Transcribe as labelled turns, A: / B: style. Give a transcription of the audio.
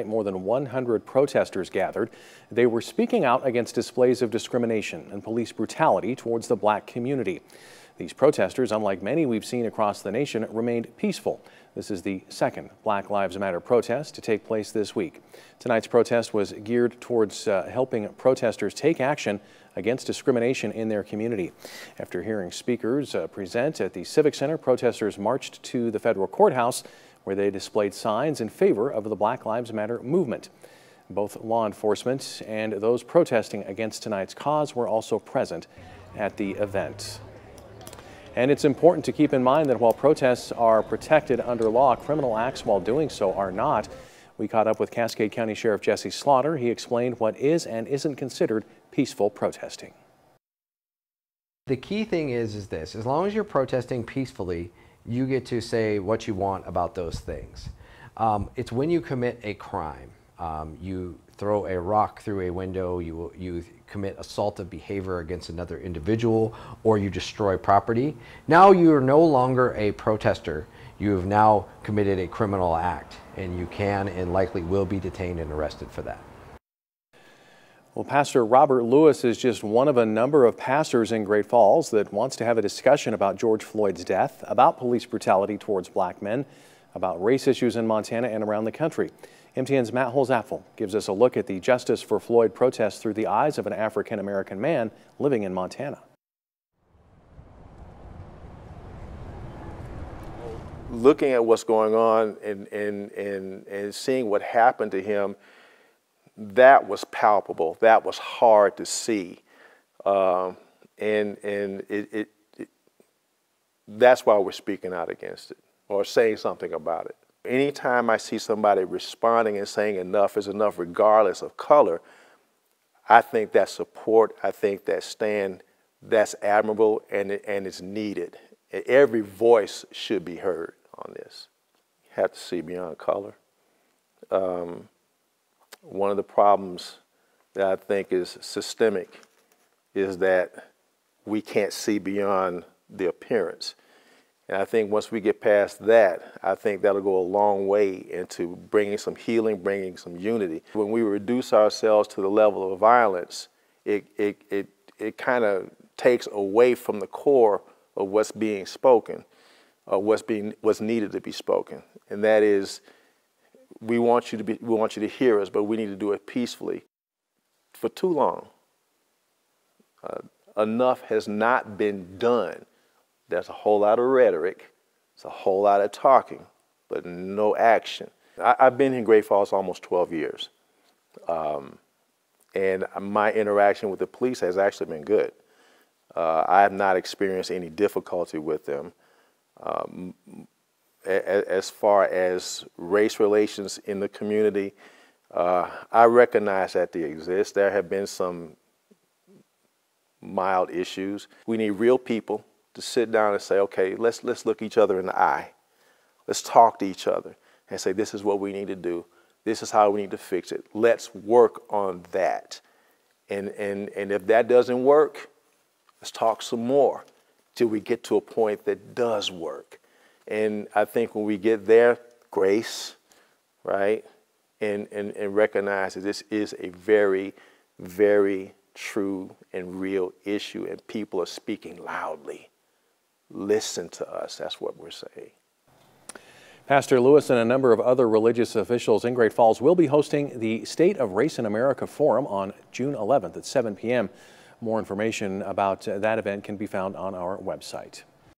A: More than 100 protesters gathered. They were speaking out against displays of discrimination and police brutality towards the black community. These protesters, unlike many we've seen across the nation, remained peaceful. This is the second Black Lives Matter protest to take place this week. Tonight's protest was geared towards helping protesters take action against discrimination in their community. After hearing speakers present at the Civic Center, protesters marched to the federal courthouse where they displayed signs in favor of the Black Lives Matter movement. Both law enforcement and those protesting against tonight's cause were also present at the event. And it's important to keep in mind that while protests are protected under law, criminal acts while doing so are not. We caught up with Cascade County Sheriff Jesse Slaughter. He explained what is and isn't considered peaceful protesting.
B: The key thing is this: as long as you're protesting peacefully, you get to say what you want about those things. It's when you commit a crime, you throw a rock through a window, you commit assaultive behavior against another individual, or you destroy property. Now you are no longer a protester. You have now committed a criminal act, and you can and likely will be detained and arrested for that.
A: Well, Pastor Robert Lewis is just one of a number of pastors in Great Falls that wants to have a discussion about George Floyd's death, about police brutality towards black men, about race issues in Montana and around the country. MTN's Matt Holzapfel gives us a look at the Justice for Floyd protests through the eyes of an African-American man living in Montana.
C: Looking at what's going on and seeing what happened to him, that was palpable. That was hard to see, that's why we're speaking out against it or saying something about it. Anytime I see somebody responding and saying enough is enough, regardless of color, I think that support, I think that stand, that's admirable and it's needed. Every voice should be heard on this. You have to see beyond color. One of the problems that I think is systemic is that we can't see beyond the appearance. And I think once we get past that, I think that'll go a long way into bringing some healing, bringing some unity. When we reduce ourselves to the level of violence, it kind of takes away from the core of what's being spoken, or what's needed to be spoken. And that is, we want you to hear us, but we need to do it peacefully. For too long, enough has not been done. There's a whole lot of rhetoric, there's a whole lot of talking, but no action. I've been in Great Falls almost 12 years, and my interaction with the police has actually been good. I have not experienced any difficulty with them. As far as race relations in the community, I recognize that they exist. There have been some mild issues. We need real people to sit down and say, okay, let's look each other in the eye. Let's talk to each other and say, this is what we need to do. This is how we need to fix it. Let's work on that. And if that doesn't work, let's talk some more till we get to a point that does work. And I think when we get there, grace, right, and recognize that this is a very, very true and real issue, and people are speaking loudly. Listen to us, that's what we're saying.
A: Pastor Lewis and a number of other religious officials in Great Falls will be hosting the State of Race in America Forum on June 11th at 7 p.m. More information about that event can be found on our website.